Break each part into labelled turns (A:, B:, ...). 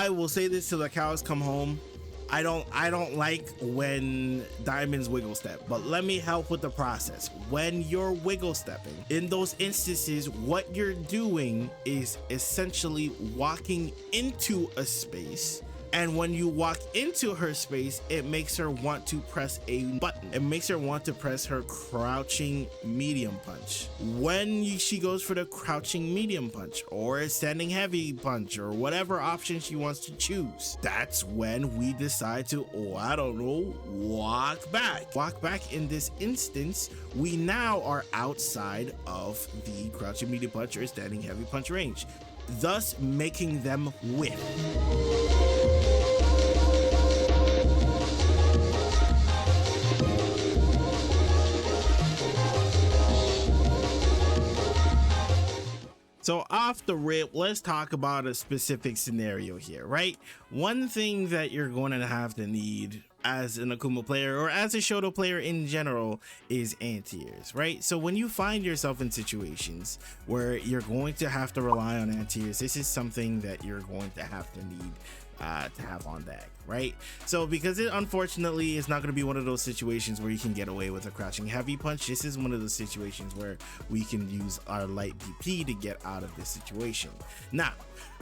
A: I will say this till the cows come home. I don't like when diamonds wiggle step, but let me help with the process. When you're wiggle stepping, in those instances, what you're doing is essentially walking into a space. And when you walk into her space, it makes her want to press a button. It makes her want to press her crouching medium punch. When she goes for the crouching medium punch or a standing heavy punch or whatever option she wants to choose, that's when we decide to, walk back. Walk back in this instance, we now are outside of the crouching medium punch or standing heavy punch range, thus making them whiff. So off the rip, let's talk about a specific scenario here, right? One thing that you're going to have to need as an Akuma player or as a Shoto player in general is anti-airs, right? So when you find yourself in situations where you're going to have to rely on anti-airs, this is something that you're going to have to need to have on deck, right? So because it unfortunately is not going to be one of those situations where you can get away with a crouching heavy punch, this is one of those situations where we can use our light DP to get out of this situation. Now,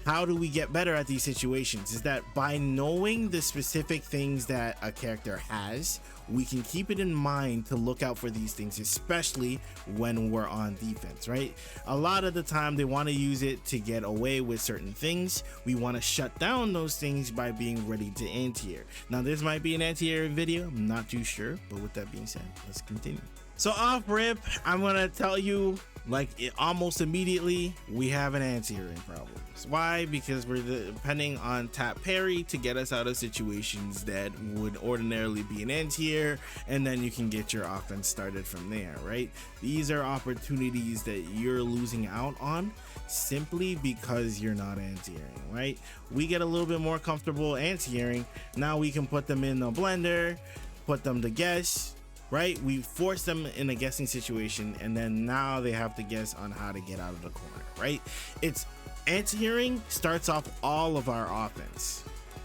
A: how do we get better at these situations? Is that by knowing the specific things that a character has, we can keep it in mind to look out for these things, especially when we're on defense, right? A lot of the time they want to use it to get away with certain things. We want to shut down those things by being ready to anti-air. Now this might be an anti-air video, I'm not too sure, but with that being said, let's continue. So off rip, I'm gonna tell you, almost immediately, we have an anti-airing problem. Why? Because we're depending on tap parry to get us out of situations that would ordinarily be an anti-air, and then you can get your offense started from there, right? These are opportunities that you're losing out on simply because you're not anti-airing, right? We get a little bit more comfortable anti-airing. Now we can put them in the blender, put them to guess, right? We force them in a guessing situation, and then now they have to guess on how to get out of the corner, right? It's anti-airing starts off all of our offense,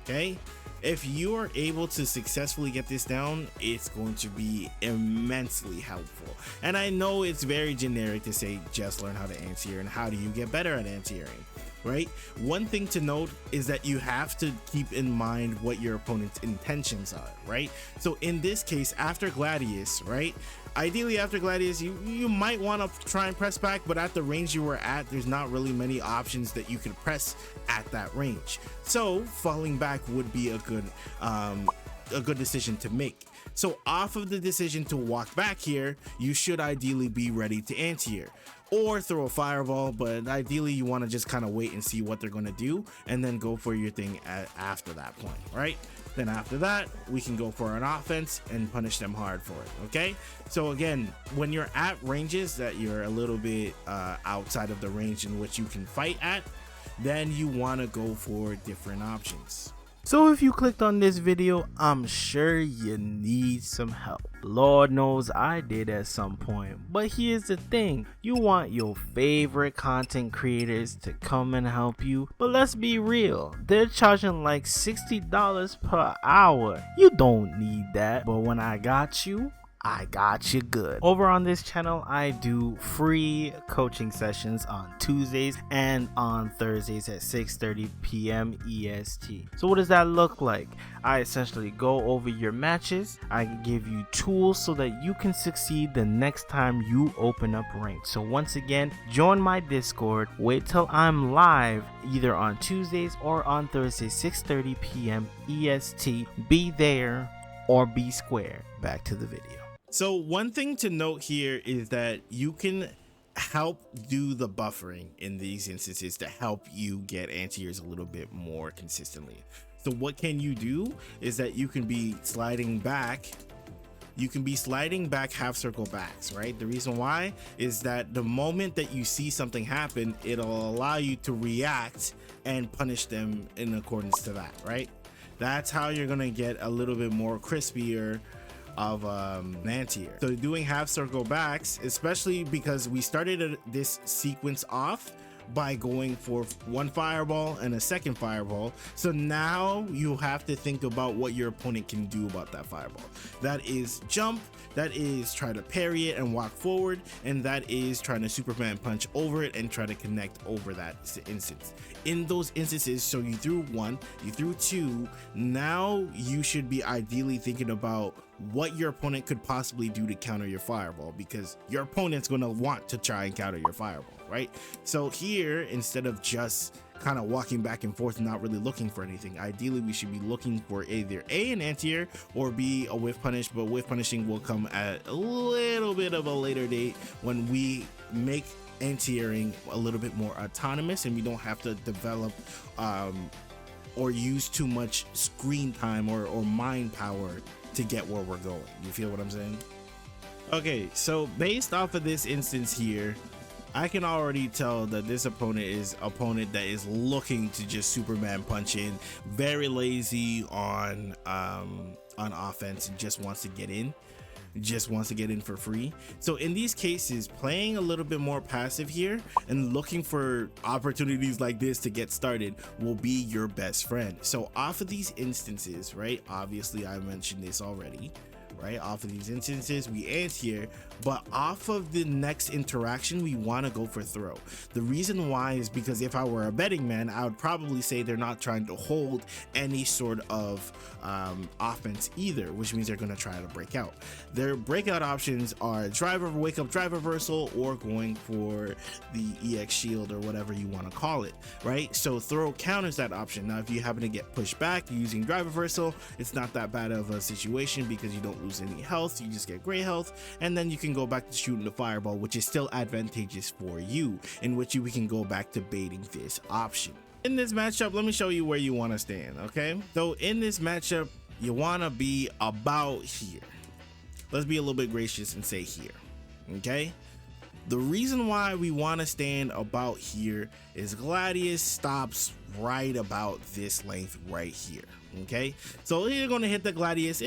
A: okay? If you are able to successfully get this down, it's going to be immensely helpful. And I know it's very generic to say just learn how to anti-air and how do you get better at anti-airing, right? One thing to note is that you have to keep in mind what your opponent's intentions are, right? So in this case, after Gladius, right? Ideally after Gladius, you might want to try and press back, but at the range you were at, there's not really many options that you could press at that range. So falling back would be a good decision to make. So off of the decision to walk back here, you should ideally be ready to anti-air or throw a fireball, but ideally you want to just kind of wait and see what they're going to do and then go for your thing after that point, right? Then after that, we can go for an offense and punish them hard for it, okay? So again, when you're at ranges that you're a little bit outside of the range in which you can fight at, then you want to go for different options. So if you clicked on this video, I'm sure you need some help. Lord knows I did at some point. But here's the thing, you want your favorite content creators to come and help you. But let's be real, they're charging like $60 per hour. You don't need that. But when I got you good. Over on this channel, I do free coaching sessions on Tuesdays and on Thursdays at 6:30 p.m. EST. So what does that look like? I essentially go over your matches. I give you tools so that you can succeed the next time you open up rank. So once again, join my Discord. Wait till I'm live either on Tuesdays or on Thursdays 6:30 p.m. EST. Be there or be square. Back to the video. So one thing to note here is that you can help do the buffering in these instances to help you get anti-airs a little bit more consistently. So what can you do is that you can be sliding back half circle backs, right? The reason why is that the moment that you see something happen, it'll allow you to react and punish them in accordance to that, right? That's how you're gonna get a little bit more crispier of an anti-air. So doing half circle backs, especially because we started this sequence off by going for one fireball and a second fireball. So now you have to think about what your opponent can do about that fireball. That is jump, that is try to parry it and walk forward, and that is trying to Superman punch over it and try to connect over that instance. In those instances, so you threw one, you threw two, now you should be ideally thinking about what your opponent could possibly do to counter your fireball, because your opponent's going to want to try and counter your fireball, right? So here, instead of just kind of walking back and forth and not really looking for anything, ideally we should be looking for either A, an anti-air, or B, a whiff punish. But whiff punishing will come at a little bit of a later date when we make anti-airing a little bit more autonomous and we don't have to develop or use too much screen time or mind power to get where we're going. You feel what I'm saying? Okay, so based off of this instance here, I can already tell that this opponent is that is looking to just Superman punch in, very lazy on offense, and just wants to get in for free. So in these cases, playing a little bit more passive here and looking for opportunities like this to get started will be your best friend. So off of these instances, right, obviously I mentioned this already, right, off of these instances we anti-air, but off of the next interaction we want to go for throw. The reason why is because if I were a betting man, I would probably say they're not trying to hold any sort of offense either, which means they're going to try to break out. Their breakout options are wake up drive reversal, or going for the EX shield or whatever you want to call it, right? So throw counters that option. Now if you happen to get pushed back using drive reversal, it's not that bad of a situation because you don't lose any health, you just get gray health, and then you can go back to shooting the fireball, which is still advantageous for you, in which we can go back to baiting this option. In this matchup, let me show you where you want to stand. Okay, so in this matchup you want to be about here. Let's be a little bit gracious and say here. Okay, the reason why we want to stand about here is Gladius stops right about this length right here. Okay, so you're going to hit the Gladius.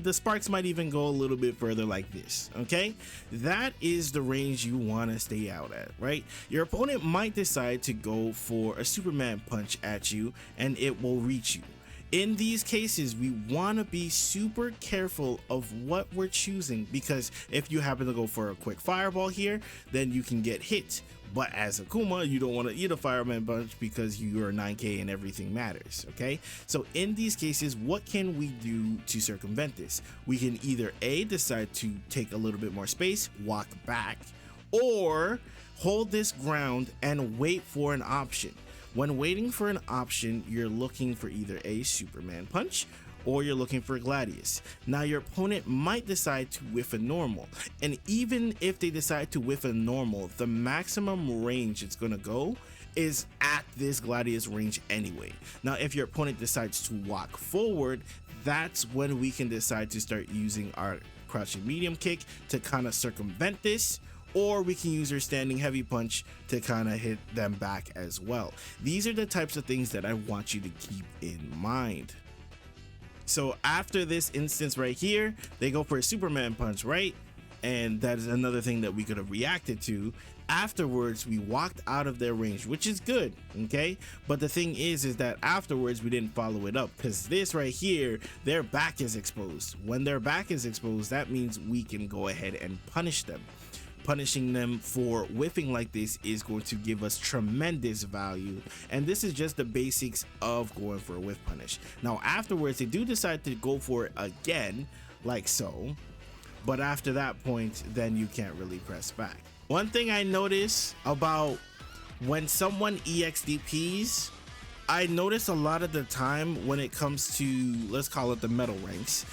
A: The sparks might even go a little bit further like this. Okay, that is the range you want to stay out at, right? Your opponent might decide to go for a Superman punch at you and it will reach you. In these cases, we want to be super careful of what we're choosing, because if you happen to go for a quick fireball here, then you can get hit. But as Akuma, you don't want to eat a fireman punch because you are 9k and everything matters. Okay, so in these cases, what can we do to circumvent this? We can either A, decide to take a little bit more space, walk back, or hold this ground and wait for an option. When waiting for an option, you're looking for either a Superman punch or you're looking for Gladius. Now your opponent might decide to whiff a normal, and even if they decide to whiff a normal, the maximum range it's gonna go is at this Gladius range anyway. Now if your opponent decides to walk forward, that's when we can decide to start using our crouching medium kick to kind of circumvent this, or we can use our standing heavy punch to kind of hit them back as well. These are the types of things that I want you to keep in mind. So after this instance right here, they go for a Superman punch, right? And that is another thing that we could have reacted to. Afterwards, we walked out of their range, which is good, okay? But the thing is that afterwards we didn't follow it up, because this right here, their back is exposed. When their back is exposed, that means we can go ahead and punish them. Punishing them for whiffing like this is going to give us tremendous value, and this is just the basics of going for a whiff punish. Now afterwards, they do decide to go for it again, like so, but after that point, then you can't really press back. One thing I notice about when someone EXDPs, I notice a lot of the time when it comes to, let's call it the metal ranks,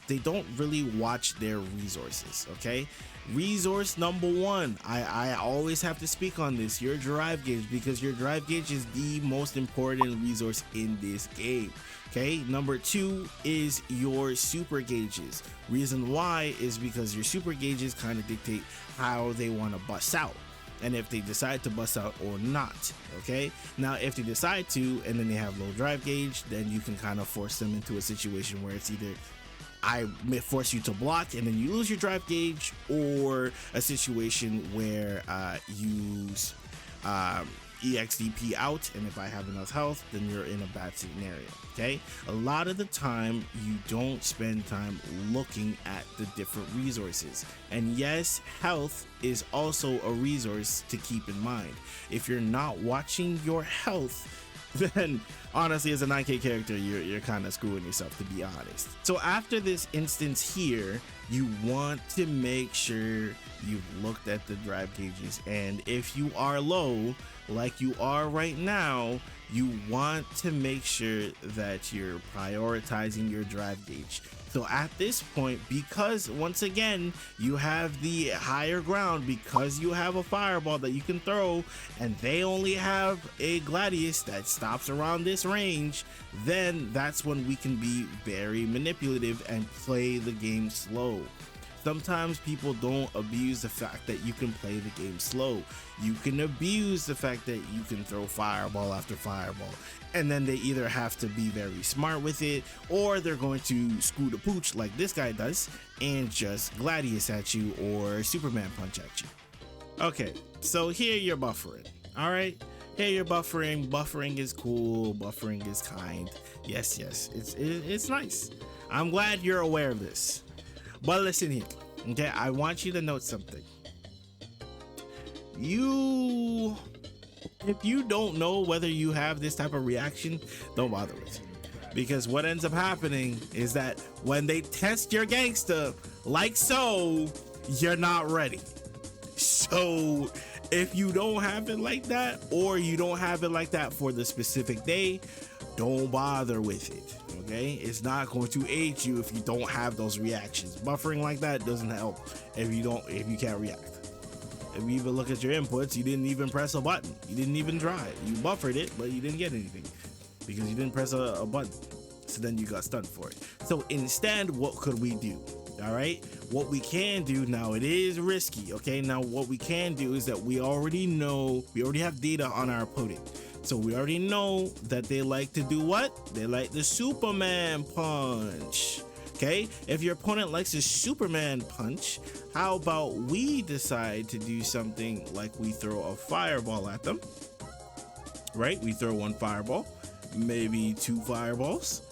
A: they don't really watch their resources. Okay, resource number one, I always have to speak on this, your drive gauge, because your drive gauge is the most important resource in this game. Okay, number two is your super gauges. Reason why is because your super gauges kind of dictate how they want to bust out, and if they decide to bust out or not. Okay, now if they decide to and then they have low drive gauge, then you can kind of force them into a situation where it's either I may force you to block and then you lose your drive gauge, or a situation where EXDP out, and if I have enough health, then you're in a bad scenario. Okay, a lot of the time you don't spend time looking at the different resources, and yes, health is also a resource to keep in mind. If you're not watching your health, then honestly, as a 9K character, you're kind of screwing yourself, to be honest. So after this instance here, you want to make sure you've looked at the drive gauges, and if you are low like you are right now, you want to make sure that you're prioritizing your drive gauge. So at this point, because once again you have the higher ground, because you have a fireball that you can throw and they only have a gladius that stops around this range, then that's when we can be very manipulative and play the game slow. Sometimes people don't abuse the fact that you can play the game slow. You can abuse the fact that you can throw fireball after fireball, and then they either have to be very smart with it, or they're going to screw the pooch like this guy does and just gladius at you or Superman punch at you. Okay, so here you're buffering. All right, here you're buffering. Buffering is cool. Buffering is kind. Yes, it's nice. I'm glad you're aware of this. But listen here, okay? I want you to note something. If you don't know whether you have this type of reaction, don't bother with it. Because what ends up happening is that when they test your gangsta like so, you're not ready. So if you don't have it like that, or you don't have it like that for the specific day, don't bother with it. Okay, it's not going to aid you if you don't have those reactions. Buffering like that doesn't help if you can't react. If you even look at your inputs, you didn't even press a button. You didn't even try it. You buffered it, but you didn't get anything because you didn't press a button. So then you got stunned for it. So instead, what could we do? All right, what we can do now, it is risky. Okay, now what we can do is that we already have data on our opponent. So we already know that they like to do what? They like the Superman punch. Okay, if your opponent likes a Superman punch, how about we decide to do something like we throw a fireball at them, right? We throw one fireball, maybe two fireballs,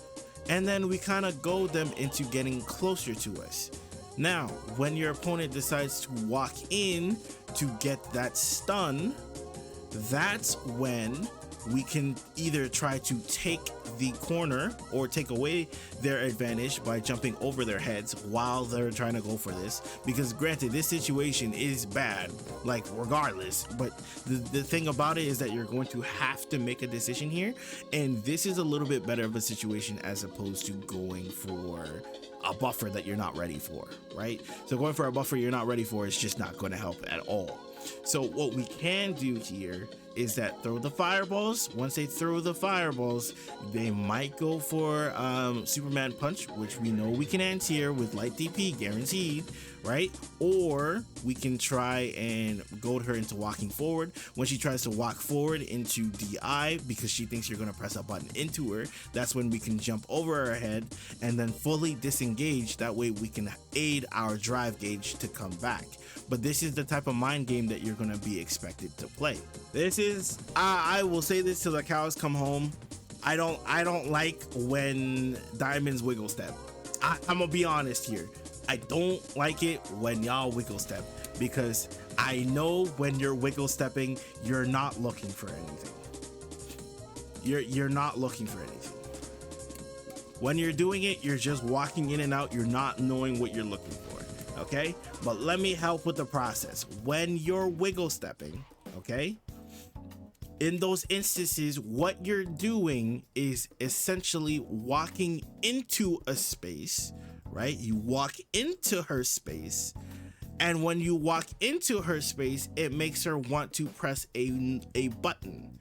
A: and then we kind of goad them into getting closer to us. Now, when your opponent decides to walk in to get that stun, that's when we can either try to take the corner or take away their advantage by jumping over their heads while they're trying to go for this. Because granted, this situation is bad, like regardless, but the thing about it is that you're going to have to make a decision here, and this is a little bit better of a situation as opposed to going for a buffer that you're not ready for, right? So going for a buffer you're not ready for is just not going to help at all. So what we can do here is that throw the fireballs. Once they throw the fireballs, they might go for Superman punch, which we know we can anti-air with light DP guaranteed, right? Or we can try and goad her into walking forward. When she tries to walk forward into DI because she thinks you're going to press a button into her, that's when we can jump over her head and then fully disengage. That way we can aid our drive gauge to come back. But this is the type of mind game that you're going to be expected to play. This is, I will say this till the cows come home. I don't like when diamonds wiggle step. I'm gonna be honest here. I don't like it when y'all wiggle step, because I know when you're wiggle stepping, you're not looking for anything. You're not looking for anything. When you're doing it, you're just walking in and out. You're not knowing what you're looking for. Okay, but let me help with the process. When you're wiggle stepping, okay, in those instances, what you're doing is essentially walking into a space, right? You walk into her space, and when you walk into her space, it makes her want to press a button.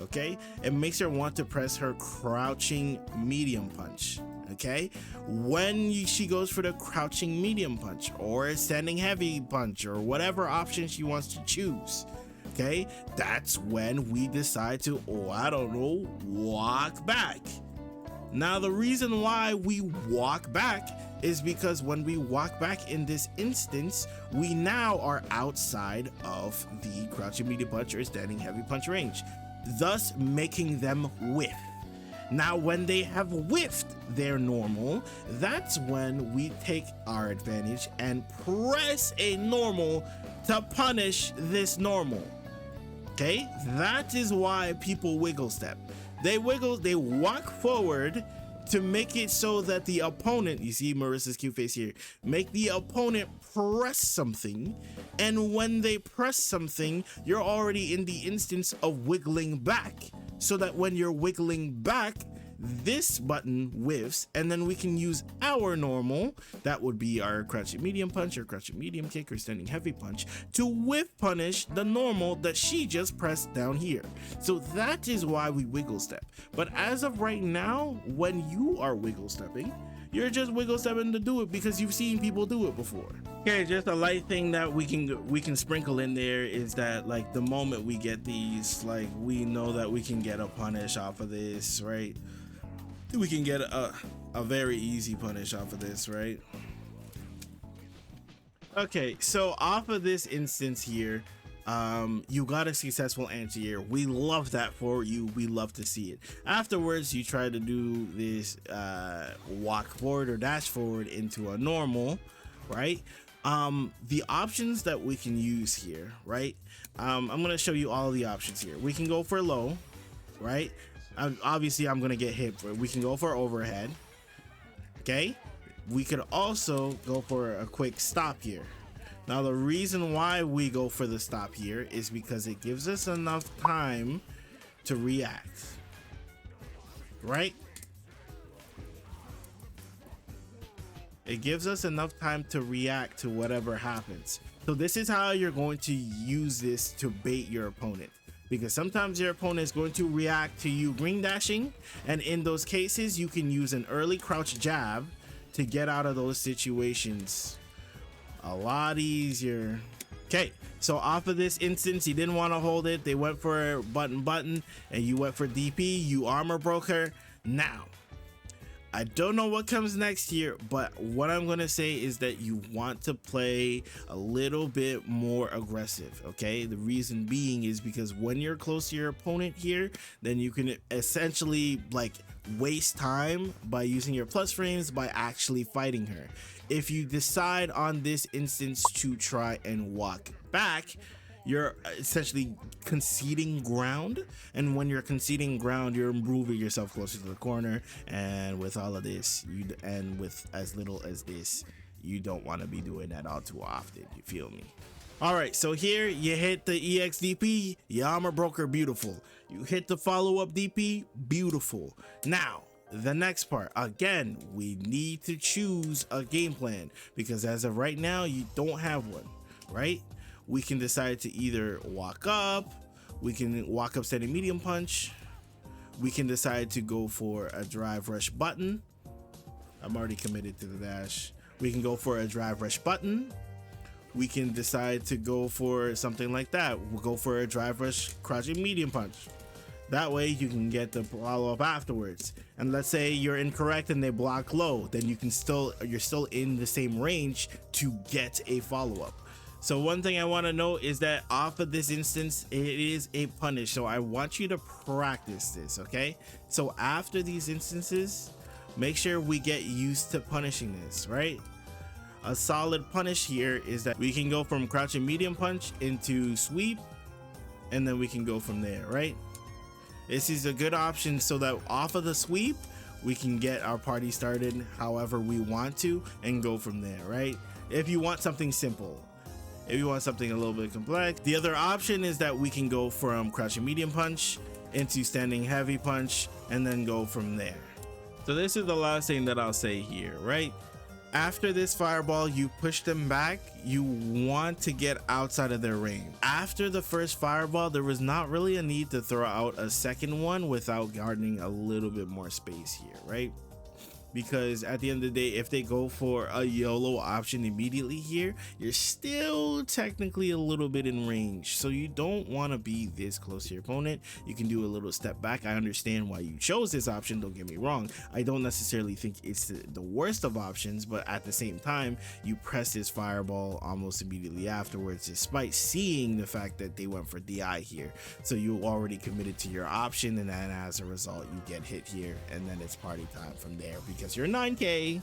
A: Okay, it makes her want to press her crouching medium punch. Okay, when she goes for the crouching medium punch or a standing heavy punch or whatever option she wants to choose, okay, that's when we decide to, walk back. Now the reason why we walk back is because when we walk back in this instance, we now are outside of the crouching medium punch or standing heavy punch range, thus making them whiff. Now, when they have whiffed their normal, that's when we take our advantage and press a normal to punish this normal. Okay, that is why people wiggle step. They walk forward to make it so that the opponent, you see Marissa's cute face here, make the opponent press something, and when they press something, you're already in the instance of wiggling back, so that when you're wiggling back, this button whiffs, and then we can use our normal, that would be our crouching medium punch or crouching medium kick or standing heavy punch, to whiff punish the normal that she just pressed down here. So that is why we wiggle step. But as of right now, when you are wiggle stepping, you're just wiggle stepping to do it because you've seen people do it before. Okay, just a light thing that we can sprinkle in there is that, like, the moment we get these, like, we know that we can get a punish off of this, right? We can get a very easy punish off of this, right? Okay, so off of this instance here, you got a successful anti-air. We love that for you. We love to see it. Afterwards, you try to do this walk forward or dash forward into a normal, right? The options that we can use here, right? I'm gonna show you all the options here. We can go for low, right? Obviously I'm gonna get hit for it. We can go for overhead. Okay, we could also go for a quick stop here. Now the reason why we go for the stop here is because it gives us enough time to react, right? It gives us enough time to react to whatever happens. So this is how you're going to use this to bait your opponent, because sometimes your opponent is going to react to you green dashing, and in those cases you can use an early crouch jab to get out of those situations a lot easier. Okay, so off of this instance, you didn't want to hold it, they went for button, and you went for DP, you armor broke her. Now I don't know what comes next here, but what I'm gonna say is that you want to play a little bit more aggressive, okay? The reason being is because when you're close to your opponent here, then you can essentially like waste time by using your plus frames by actually fighting her. If you decide on this instance to try and walk back, you're essentially conceding ground, and when you're conceding ground, you're moving yourself closer to the corner, and with all of this, and with as little as this, you don't want to be doing that all too often. You feel me? All right, so here you hit the EXDP, your armor broker, beautiful. You hit the follow-up DP, beautiful. Now the next part, again, we need to choose a game plan, because as of right now, you don't have one, right? We can decide to either walk up, we can walk up standing medium punch, we can decide to go for a drive rush button. I'm already committed to the dash. We can go for a drive rush button. We can decide to go for something like that. We'll go for a drive rush crouching medium punch. That way you can get the follow-up afterwards. And let's say you're incorrect and they block low, then you're still in the same range to get a follow-up. So one thing I want to note is that off of this instance, it is a punish. So I want you to practice this, okay? So after these instances, make sure we get used to punishing this, right? A solid punish here is that we can go from crouching medium punch into sweep, and then we can go from there, right? This is a good option so that off of the sweep, we can get our party started however we want to and go from there, right? If you want something simple. If you want something a little bit complex, the other option is that we can go from crouching medium punch into standing heavy punch and then go from there. So this is the last thing that I'll say here, right? After this fireball, you push them back, you want to get outside of their range. After the first fireball, there was not really a need to throw out a second one without gardening a little bit more space here, right? because at the end of the day, if they go for a YOLO option immediately here, you're still technically a little bit in range, so you don't want to be this close to your opponent. You can do a little step back. I understand why you chose this option, don't get me wrong. I don't necessarily think it's the worst of options, but at the same time, you press this fireball almost immediately afterwards, despite seeing the fact that they went for DI here. So you already committed to your option, and then as a result, you get hit here, and then it's party time from there because you're 9k.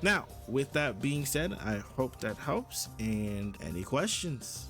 A: Now, with that being said, I hope that helps, and any questions?